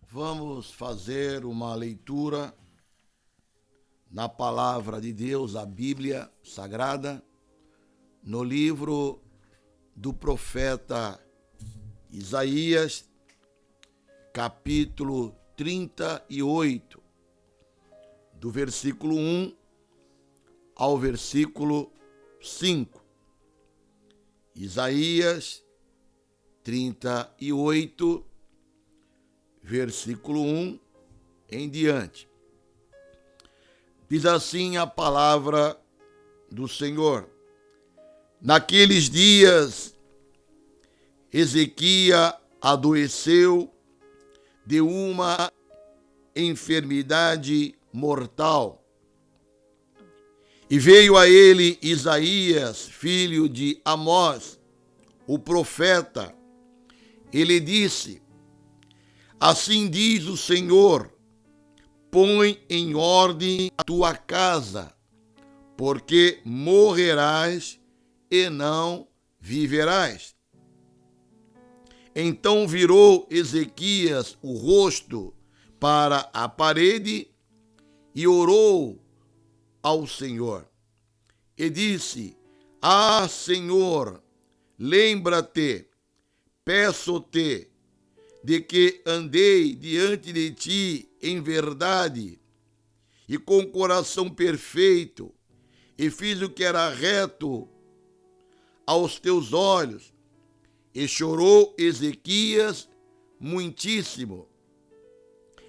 Vamos fazer uma leitura na palavra de Deus, a Bíblia Sagrada, no livro do profeta Isaías, capítulo 38, do versículo 1 ao versículo 5. Isaías 38, versículo 1 em diante. Diz assim a palavra do Senhor: Naqueles dias, Ezequias adoeceu de uma enfermidade mortal. E veio a ele Isaías, filho de Amós, o profeta. Ele disse: Assim diz o Senhor, põe em ordem a tua casa, porque morrerás e não viverás. Então virou Ezequias o rosto para a parede e orou ao Senhor. E disse: Ah, Senhor, lembra-te, peço-te, de que andei diante de ti em verdade e com coração perfeito, e fiz o que era reto aos teus olhos. E chorou Ezequias muitíssimo.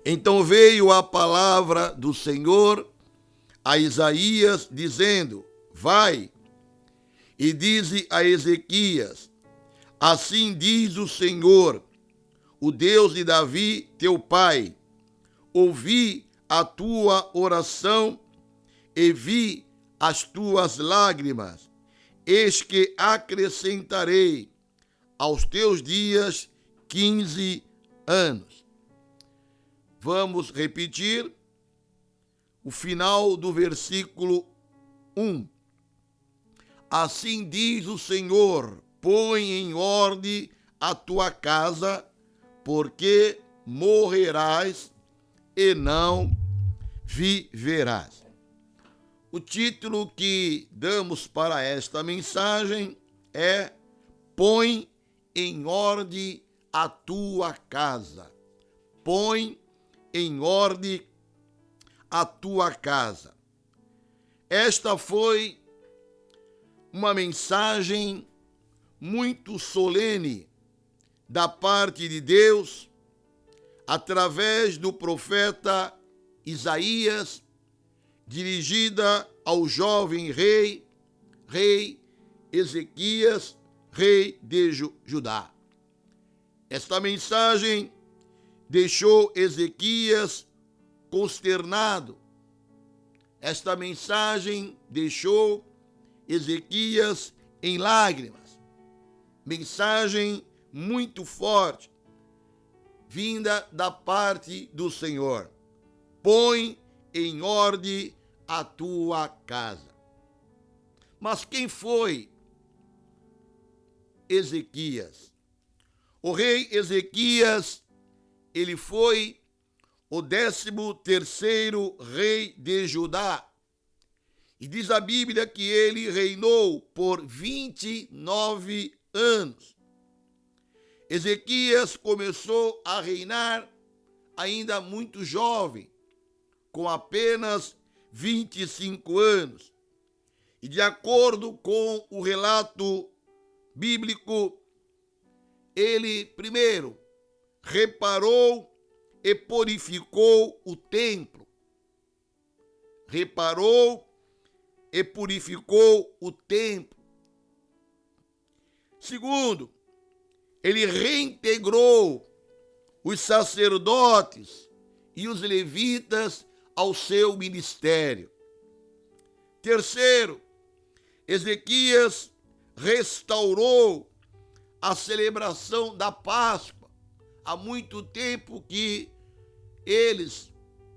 Então veio a palavra do Senhor a Isaías, dizendo: Vai, e dize a Ezequias: Assim diz o Senhor, o Deus de Davi, teu pai: ouvi a tua oração e vi as tuas lágrimas. Eis que acrescentarei aos teus dias 15 anos. Vamos repetir o final do versículo 1. Assim diz o Senhor: põe em ordem a tua casa, porque morrerás e não viverás. O título que damos para esta mensagem é: Põe em ordem a tua casa. Põe em ordem a tua casa. Esta foi uma mensagem muito solene da parte de Deus, através do profeta Isaías, dirigida ao jovem rei Ezequias, rei de Judá. Esta mensagem deixou Ezequias consternado. Esta mensagem deixou Ezequias em lágrimas. Mensagem muito forte, vinda da parte do Senhor. Põe em ordem a tua casa. Mas quem foi Ezequias? O rei Ezequias, ele foi o 13º rei de Judá. E diz a Bíblia que ele reinou por 29 anos. Ezequias começou a reinar ainda muito jovem, com apenas 25 anos. E de acordo com o relato bíblico, ele primeiro reparou e purificou o templo. Reparou e purificou o templo. Segundo, ele reintegrou os sacerdotes e os levitas ao seu ministério. Terceiro, Ezequias restaurou a celebração da Páscoa. Há muito tempo que eles,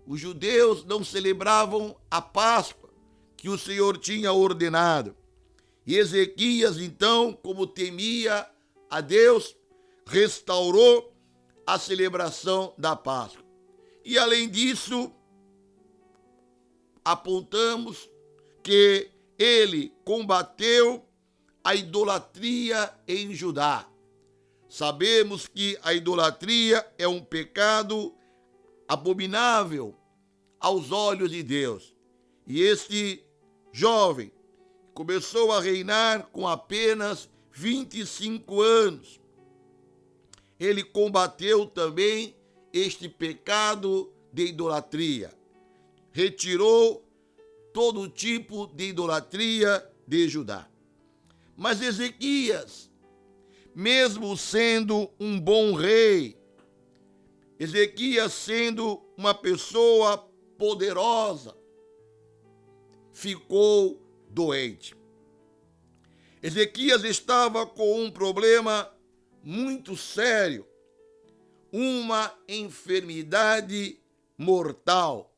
os judeus, não celebravam a Páscoa que o Senhor tinha ordenado. E Ezequias, então, como temia a Deus, restaurou a celebração da Páscoa. E além disso, apontamos que ele combateu a idolatria em Judá. Sabemos que a idolatria é um pecado abominável aos olhos de Deus. E este jovem começou a reinar com apenas 25 anos. Ele combateu também este pecado de idolatria. Retirou todo tipo de idolatria de Judá. Mas Ezequias, mesmo sendo um bom rei, Ezequias sendo uma pessoa poderosa, ficou doente. Ezequias estava com um problema muito sério, uma enfermidade mortal,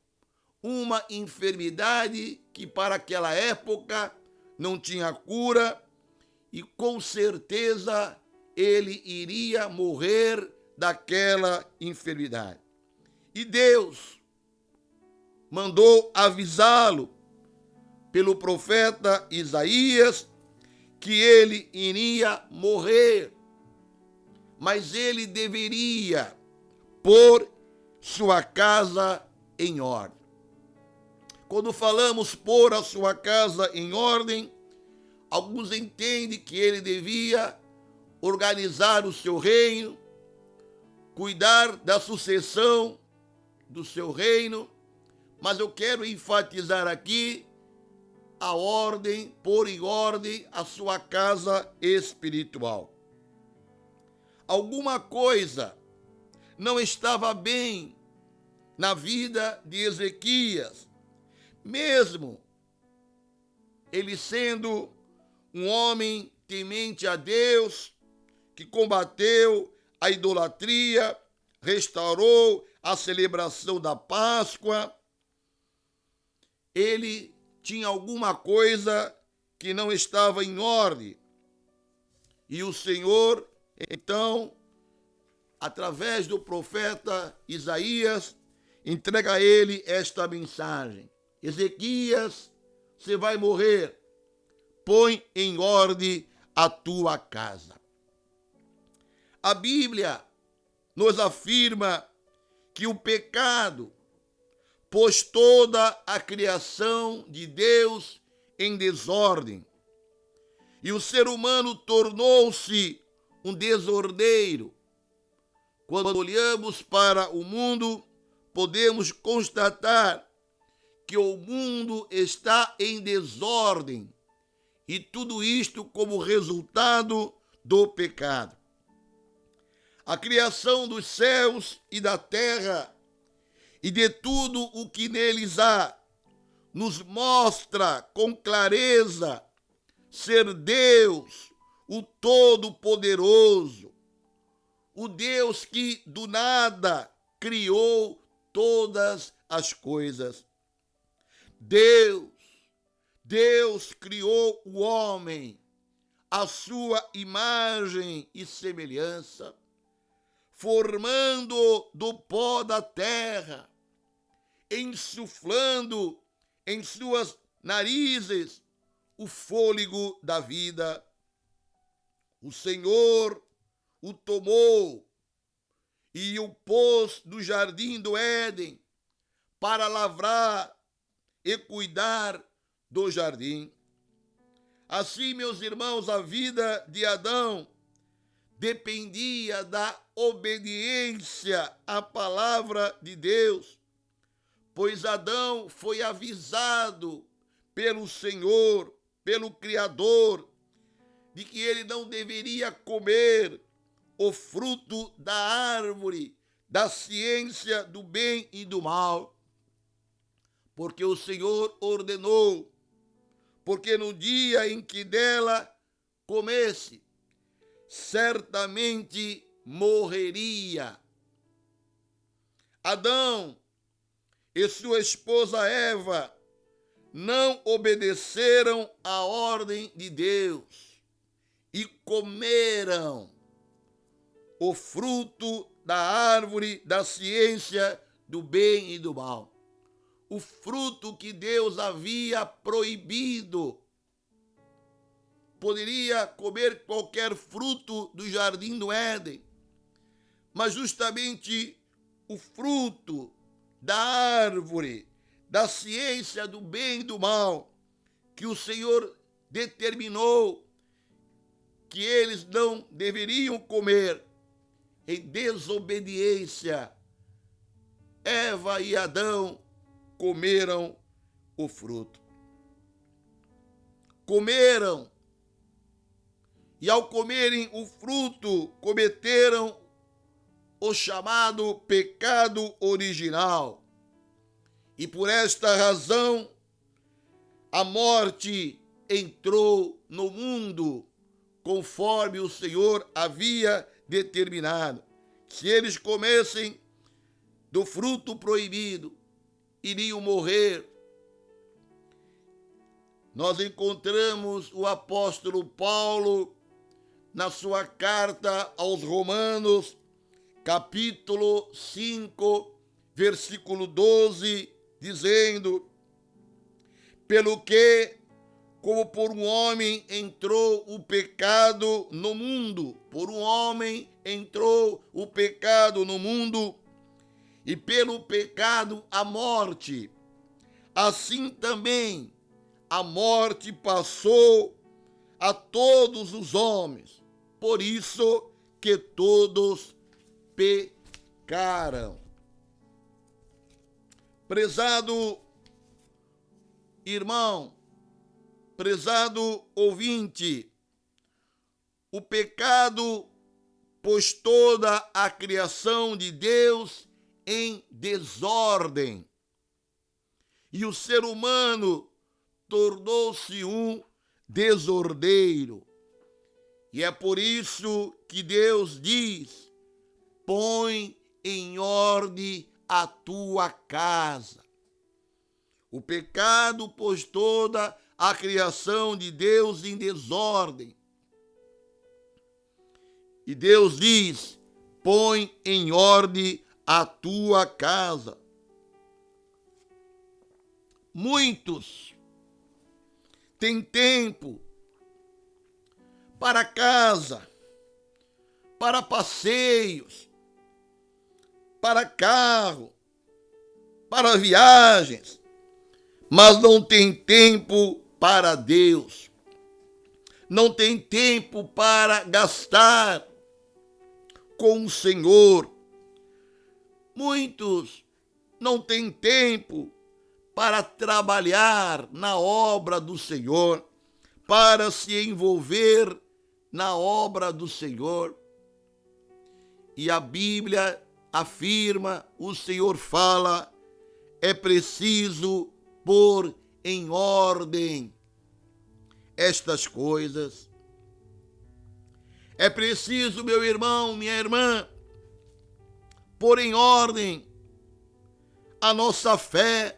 uma enfermidade que para aquela época não tinha cura e com certeza ele iria morrer daquela enfermidade. E Deus mandou avisá-lo pelo profeta Isaías que ele iria morrer, mas ele deveria pôr sua casa em ordem. Quando falamos pôr a sua casa em ordem, alguns entendem que ele devia organizar o seu reino, cuidar da sucessão do seu reino, mas eu quero enfatizar aqui a ordem, pôr em ordem a sua casa espiritual. Alguma coisa não estava bem na vida de Ezequias, mesmo ele sendo um homem temente a Deus, que combateu a idolatria, restaurou a celebração da Páscoa, ele tinha alguma coisa que não estava em ordem. E o Senhor, então, através do profeta Isaías, entrega a ele esta mensagem: Ezequias, você vai morrer, põe em ordem a tua casa. A Bíblia nos afirma que o pecado pôs toda a criação de Deus em desordem, e o ser humano tornou-se um desordeiro. Quando olhamos para o mundo, podemos constatar que o mundo está em desordem, e tudo isto como resultado do pecado. A criação dos céus e da terra e de tudo o que neles há nos mostra com clareza ser Deus, o Todo-Poderoso, o Deus que do nada criou todas as coisas. Deus criou o homem à sua imagem e semelhança, formando do pó da terra, insuflando em suas narizes o fôlego da vida. O Senhor o tomou e o pôs no jardim do Éden para lavrar e cuidar do jardim. Assim, meus irmãos, a vida de Adão dependia da obediência à palavra de Deus, pois Adão foi avisado pelo Senhor, pelo Criador, de que ele não deveria comer o fruto da árvore da ciência do bem e do mal, porque o Senhor ordenou, porque no dia em que dela comesse, certamente morreria. Adão e sua esposa Eva não obedeceram à ordem de Deus e comeram o fruto da árvore da ciência do bem e do mal. O fruto que Deus havia proibido. Poderia comer qualquer fruto do jardim do Éden, mas justamente o fruto da árvore da ciência do bem e do mal, que o Senhor determinou que eles não deveriam comer, em desobediência, Eva e Adão comeram o fruto. Comeram, e ao comerem o fruto, cometeram o chamado pecado original. E por esta razão, a morte entrou no mundo, conforme o Senhor havia determinado. Se eles comessem do fruto proibido, iriam morrer. Nós encontramos o apóstolo Paulo na sua carta aos Romanos, capítulo 5, versículo 12, dizendo: pelo que, como por um homem entrou o pecado no mundo, por um homem entrou o pecado no mundo, e pelo pecado a morte, assim também a morte passou a todos os homens, por isso que todos pecaram. Prezado irmão, prezado ouvinte, o pecado pôs toda a criação de Deus em desordem, e o ser humano tornou-se um desordeiro. E é por isso que Deus diz: põe em ordem a tua casa. O pecado pôs toda a criação de Deus em desordem. E Deus diz: põe em ordem a tua casa. Muitos têm tempo para casa, para passeios, para carro, para viagens, mas não tem tempo para Deus. Não tem tempo para gastar com o Senhor. Muitos não têm tempo para trabalhar na obra do Senhor, para se envolver na obra do Senhor. E a Bíblia afirma, o Senhor fala, é preciso pôr em ordem estas coisas. É preciso, meu irmão, minha irmã, pôr em ordem a nossa fé.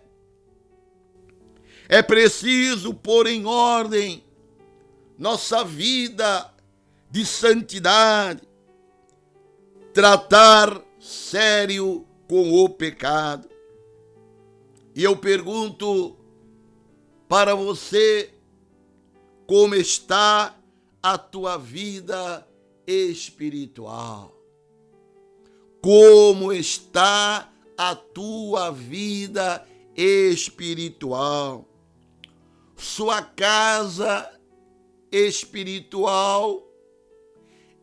É preciso pôr em ordem nossa vida de santidade, tratar sério com o pecado. E eu pergunto para você, como está a tua vida espiritual? Como está a tua vida espiritual? Sua casa espiritual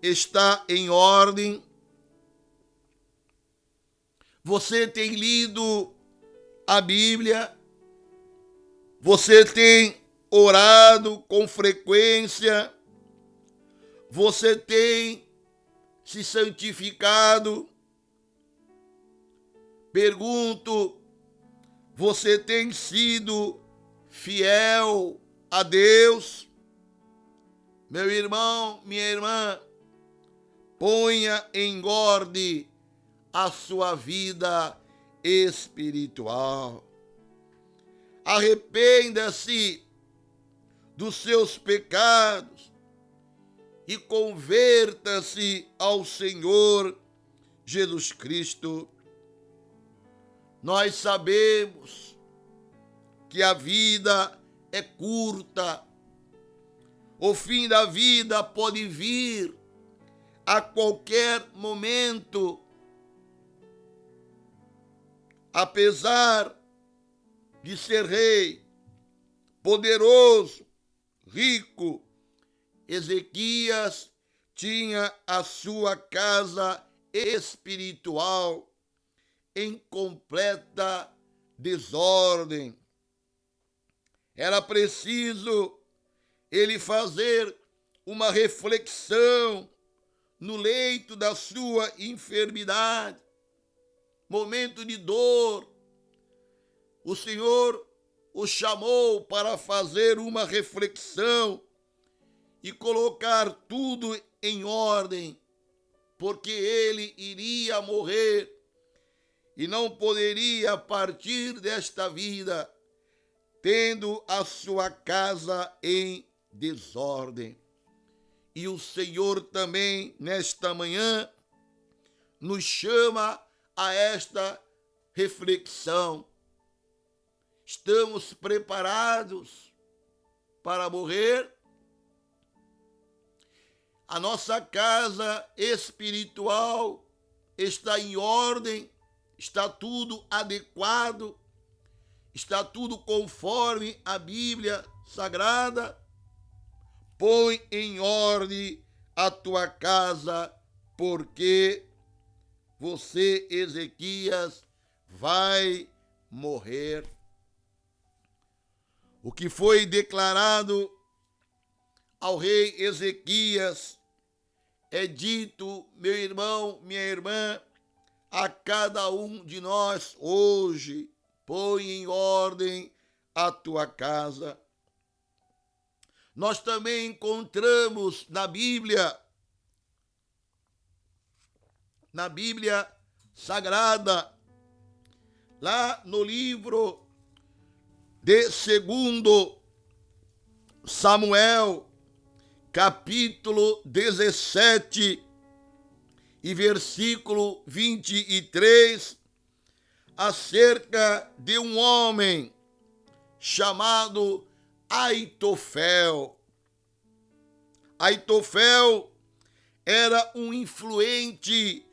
está em ordem? Você tem lido a Bíblia? Você tem orado com frequência? Você tem se santificado? Pergunto, você tem sido fiel a Deus? Meu irmão, minha irmã, ponha em ordem a sua vida espiritual. Arrependa-se dos seus pecados e converta-se ao Senhor Jesus Cristo. Nós sabemos que a vida é curta. O fim da vida pode vir a qualquer momento. Apesar de ser rei, poderoso, rico, Ezequias tinha a sua casa espiritual em completa desordem. Era preciso ele fazer uma reflexão no leito da sua enfermidade, momento de dor. O Senhor o chamou para fazer uma reflexão e colocar tudo em ordem, porque ele iria morrer e não poderia partir desta vida tendo a sua casa em desordem. E o Senhor também, nesta manhã, nos chama a esta reflexão. Estamos preparados para morrer? A nossa casa espiritual está em ordem? Está tudo adequado? Está tudo conforme a Bíblia Sagrada? Põe em ordem a tua casa, porque você, Ezequias, vai morrer. O que foi declarado ao rei Ezequias é dito, meu irmão, minha irmã, a cada um de nós hoje. Põe em ordem a tua casa. Nós também encontramos na Bíblia Sagrada, lá no livro de 2 Samuel, capítulo 17 e versículo 23, acerca de um homem chamado Aitofel. Aitofel era um influente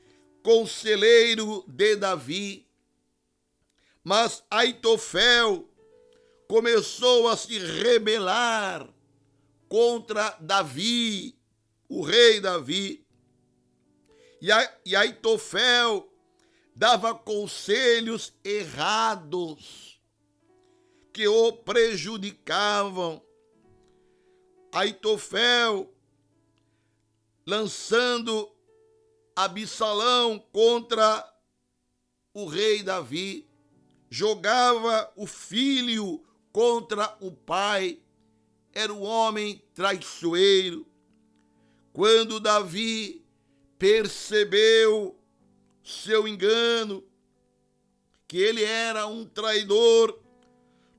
conselheiro de Davi, mas Aitofel começou a se rebelar contra Davi, o rei Davi. E Aitofel dava conselhos errados que o prejudicavam. Aitofel, lançando Absalão contra o rei Davi, jogava o filho contra o pai. Era um homem traiçoeiro. Quando Davi percebeu seu engano, que ele era um traidor,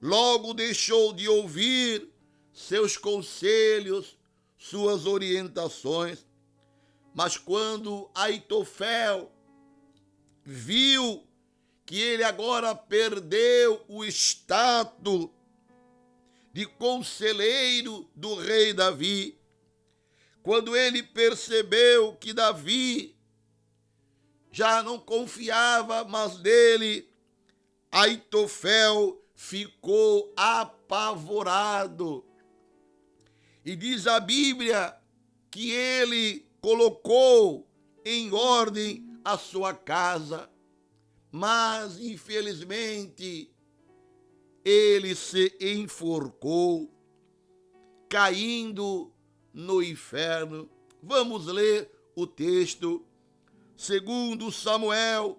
logo deixou de ouvir seus conselhos, suas orientações. Mas quando Aitofel viu que ele agora perdeu o status de conselheiro do rei Davi, quando ele percebeu que Davi já não confiava mais nele, Aitofel ficou apavorado. E diz a Bíblia que ele colocou em ordem a sua casa, mas infelizmente ele se enforcou, caindo no inferno. Vamos ler o texto. 2 Samuel,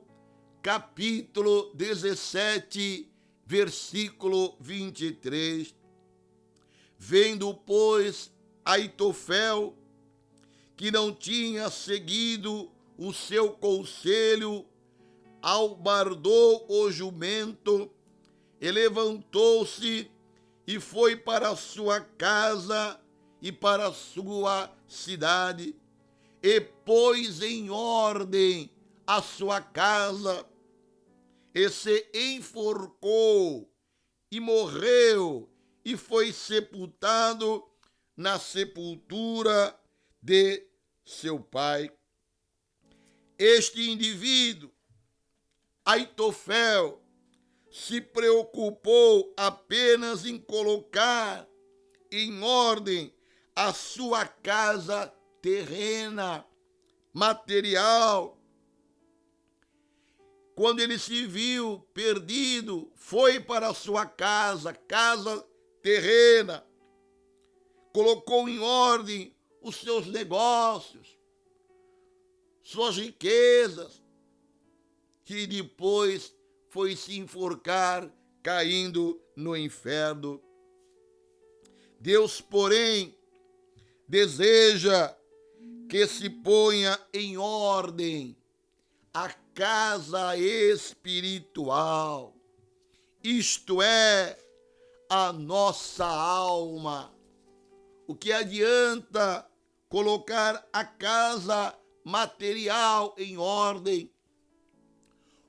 capítulo 17, versículo 23. Vendo, pois, Aitofel, que não tinha seguido o seu conselho, albardou o jumento e levantou-se e foi para a sua casa e para a sua cidade, e pôs em ordem a sua casa, e se enforcou, e morreu, e foi sepultado na sepultura de seu pai. Este indivíduo, Aitofel, se preocupou apenas em colocar em ordem a sua casa terrena, material. Quando ele se viu perdido, foi para a sua casa terrena, colocou em ordem os seus negócios, suas riquezas, que depois foi se enforcar, caindo no inferno. Deus, porém, deseja que se ponha em ordem a casa espiritual, isto é, a nossa alma. O que adianta colocar a casa material em ordem?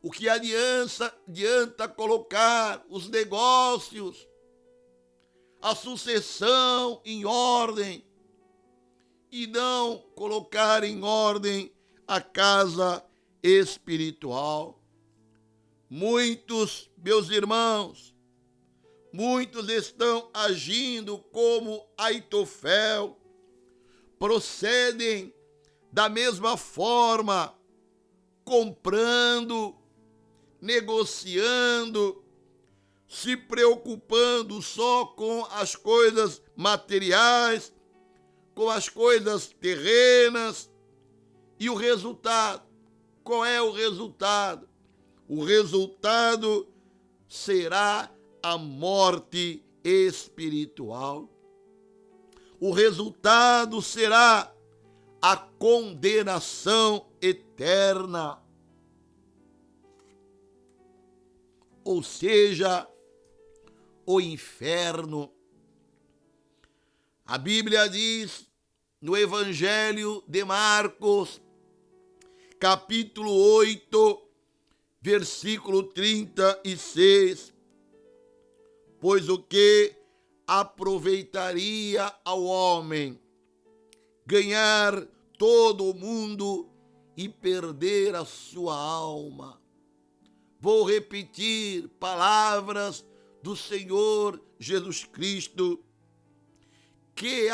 O que adianta colocar os negócios, a sucessão em ordem, e não colocar em ordem a casa espiritual? Muitos, meus irmãos, muitos estão agindo como Aitofel, procedem da mesma forma, comprando, negociando, se preocupando só com as coisas materiais, com as coisas terrenas. E o resultado? Qual é o resultado? O resultado será a morte espiritual. O resultado será a condenação eterna. Ou seja, o inferno. A Bíblia diz no Evangelho de Marcos, capítulo 8, versículo 36, pois o que aproveitaria ao homem ganhar todo o mundo e perder a sua alma? Vou repetir palavras do Senhor Jesus Cristo. Que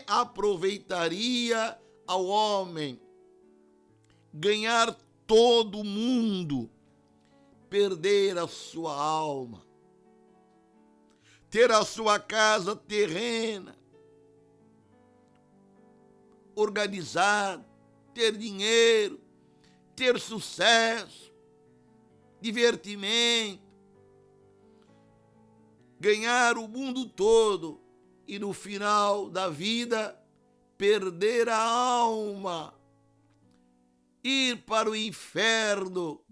aproveitaria ao homem ganhar todo o mundo, perder a sua alma, ter a sua casa terrena organizada, ter dinheiro, ter sucesso, divertimento, ganhar o mundo todo e no final da vida perder a alma, ir para o inferno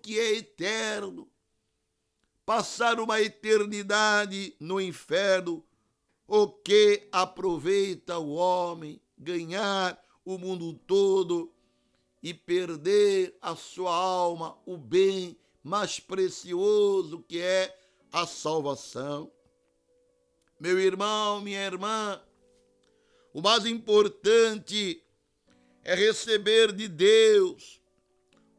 que é eterno, passar uma eternidade no inferno. O que aproveita o homem ganhar o mundo todo e perder a sua alma, o bem mais precioso que é a salvação? Meu irmão, minha irmã, o mais importante é receber de Deus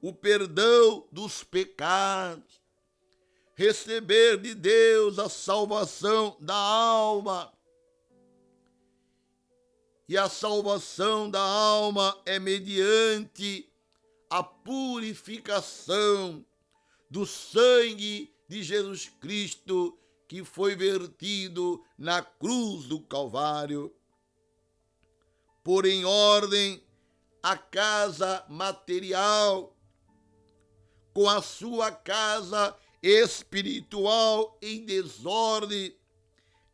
o perdão dos pecados, receber de Deus a salvação da alma. E a salvação da alma é mediante a purificação do sangue de Jesus Cristo que foi vertido na cruz do Calvário. Pôr em ordem a casa material com a sua casa espiritual em desordem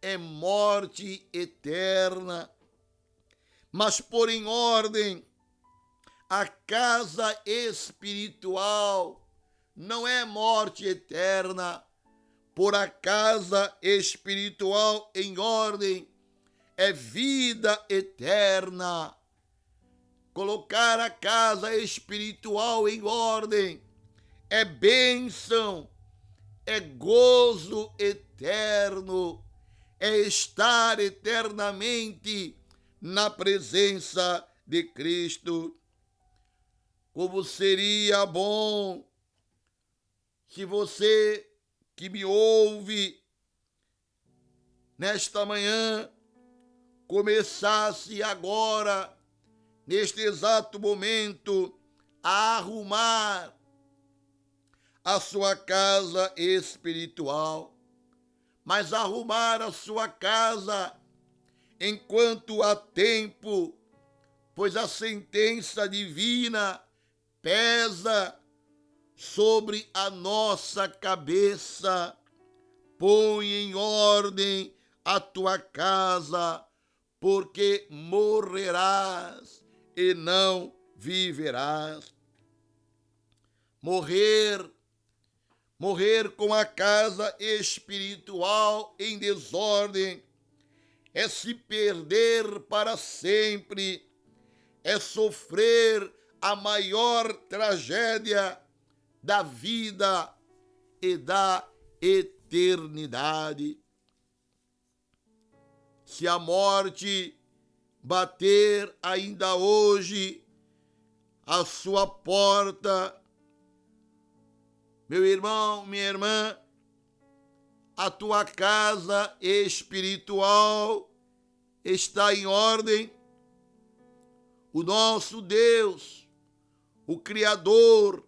é morte eterna. Mas pôr em ordem a casa espiritual não é morte eterna. pôr a casa espiritual em ordem é vida eterna. Colocar a casa espiritual em ordem é bênção, é gozo eterno, é estar eternamente na presença de Cristo. Como seria bom se você que me ouve nesta manhã começasse agora, neste exato momento, a arrumar a sua casa espiritual. Mas arrumar a sua casa enquanto há tempo, pois a sentença divina pesa sobre a nossa cabeça. Põe em ordem a tua casa, porque morrerás e não viverás. Morrer com a casa espiritual em desordem é se perder para sempre, é sofrer a maior tragédia da vida e da eternidade. Se a morte bater ainda hoje a sua porta, meu irmão, minha irmã, a tua casa espiritual está em ordem. O nosso Deus, o Criador,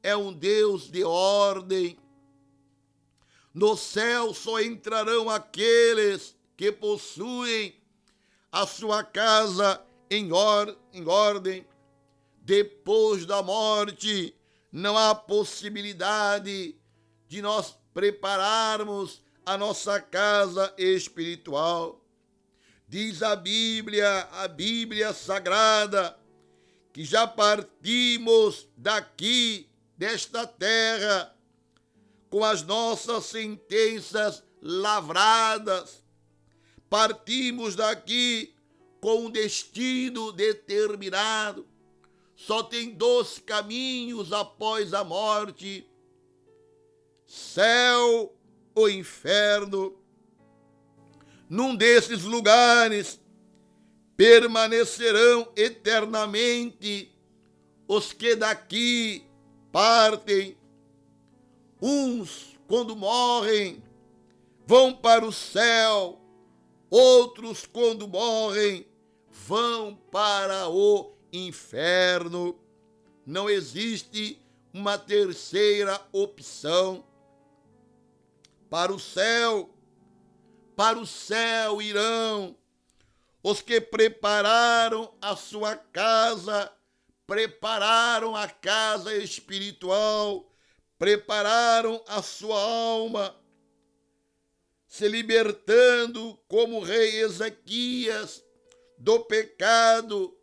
é um Deus de ordem. No céu só entrarão aqueles que possuem a sua casa em ordem. Depois da morte, não há possibilidade de nós prepararmos a nossa casa espiritual. Diz a Bíblia Sagrada, que já partimos daqui, desta terra, com as nossas sentenças lavradas. Partimos daqui com um destino determinado. Só tem 2 caminhos após a morte: céu ou inferno. Num desses lugares permanecerão eternamente os que daqui partem. Uns, quando morrem, vão para o céu. Outros, quando morrem, vão para o inferno. Não existe uma terceira opção. Para o céu irão os que prepararam a sua casa, prepararam a casa espiritual, prepararam a sua alma, se libertando como rei Ezequias do pecado,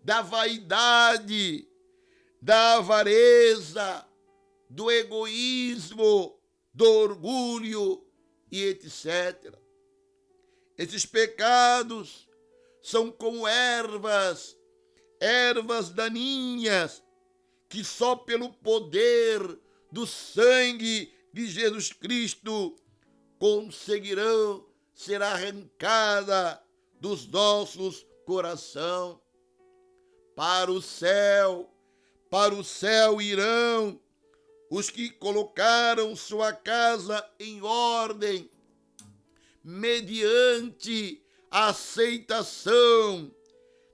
da vaidade, da avareza, do egoísmo, do orgulho e etc. Esses pecados são como ervas daninhas, que só pelo poder do sangue de Jesus Cristo conseguirão ser arrancadas dos nossos corações. Para o céu irão os que colocaram sua casa em ordem, mediante a aceitação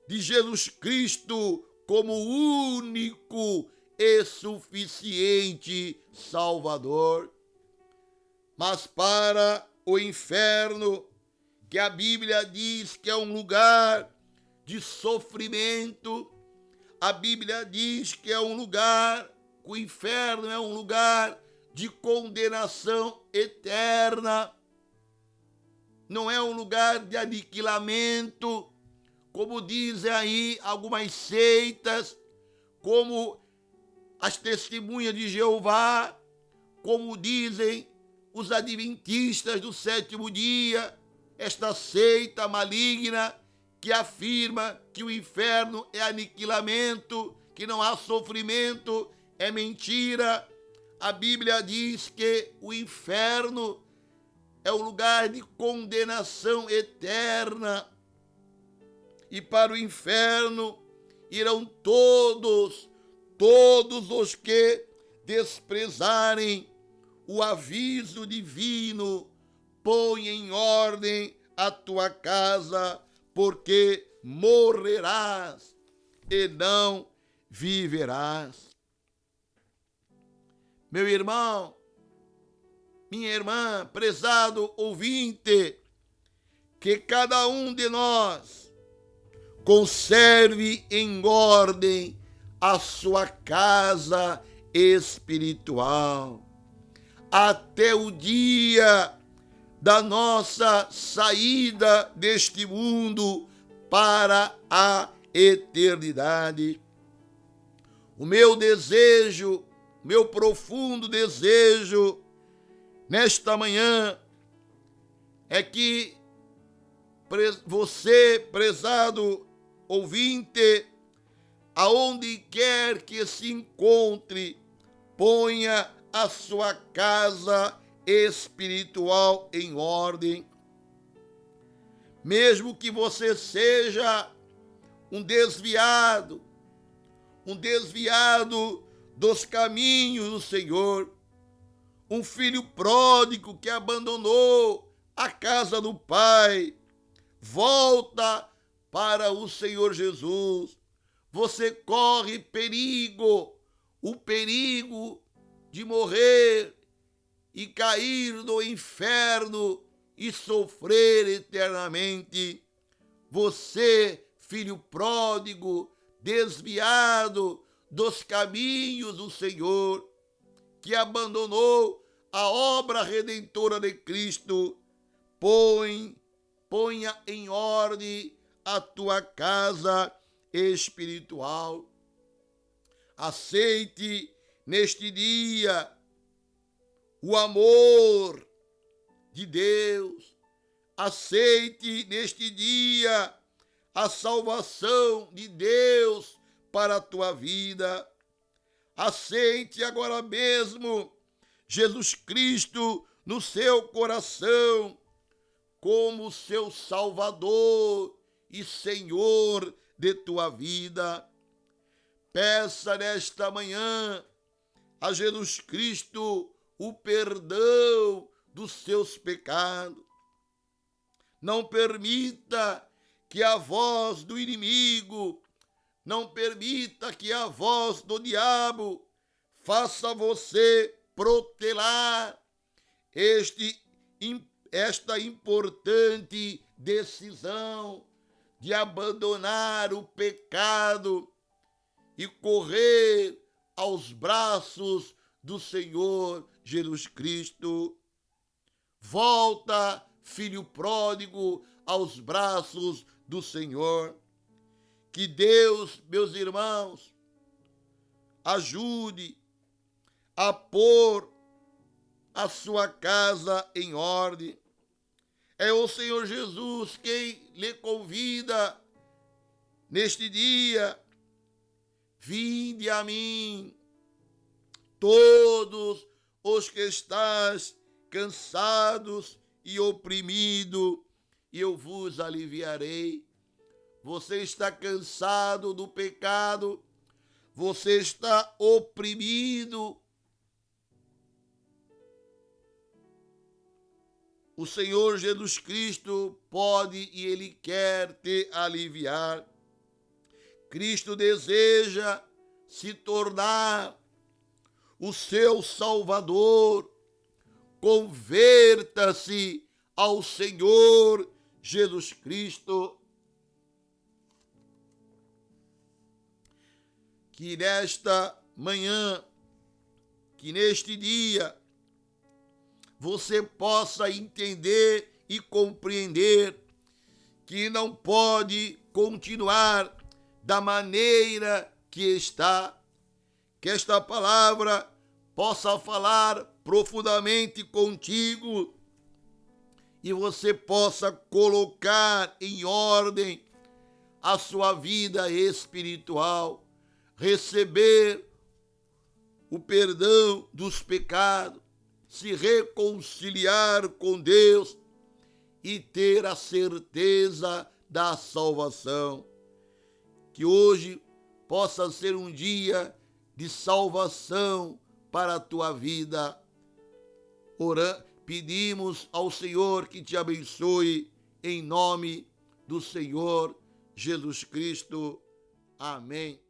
de Jesus Cristo como único e suficiente Salvador. Mas para o inferno, que a Bíblia diz que é um lugar de sofrimento, a Bíblia diz que é um lugar, o inferno é um lugar de condenação eterna. Não é um lugar de aniquilamento, como dizem aí algumas seitas, como as testemunhas de Jeová, como dizem os adventistas do sétimo dia, esta seita maligna que afirma que o inferno é aniquilamento, que não há sofrimento, é mentira. A Bíblia diz que o inferno é o lugar de condenação eterna. E para o inferno irão todos os que desprezarem o aviso divino. Põe em ordem a tua casa, porque morrerás e não viverás. Meu irmão, minha irmã, prezado ouvinte, que cada um de nós conserve em ordem a sua casa espiritual, até o dia da nossa saída deste mundo para a eternidade. O meu desejo, meu profundo desejo nesta manhã é que você, prezado ouvinte, aonde quer que se encontre, ponha a sua casa espiritual em ordem. Mesmo que você seja um desviado dos caminhos do Senhor, um filho pródigo que abandonou a casa do Pai, volta para o Senhor Jesus. Você corre o perigo de morrer e cair no inferno e sofrer eternamente. Você, filho pródigo, desviado dos caminhos do Senhor, que abandonou a obra redentora de Cristo, ponha em ordem a tua casa espiritual. Aceite neste dia o amor de Deus. Aceite neste dia a salvação de Deus para a tua vida. Aceite agora mesmo Jesus Cristo no seu coração como seu Salvador e Senhor de tua vida. Peça nesta manhã a Jesus Cristo o perdão dos seus pecados. Não permita que a voz do inimigo, não permita que a voz do diabo faça você protelar esta importante decisão de abandonar o pecado e correr aos braços do Senhor Jesus Cristo. Volta, filho pródigo, aos braços do Senhor. Que Deus, meus irmãos, ajude a pôr a sua casa em ordem. É o Senhor Jesus quem lhe convida neste dia. Vinde a mim, todos os que estáis cansados e oprimidos, e eu vos aliviarei. Você está cansado do pecado, você está oprimido. O Senhor Jesus Cristo pode e Ele quer te aliviar. Cristo deseja se tornar o seu Salvador. Converta-se ao Senhor Jesus Cristo. Que nesta manhã, que neste dia, você possa entender e compreender que não pode continuar da maneira que está, que esta palavra possa falar profundamente contigo e você possa colocar em ordem a sua vida espiritual, receber o perdão dos pecados, se reconciliar com Deus e ter a certeza da salvação. Que hoje possa ser um dia de salvação para a tua vida. Pedimos ao Senhor que te abençoe em nome do Senhor Jesus Cristo. Amém.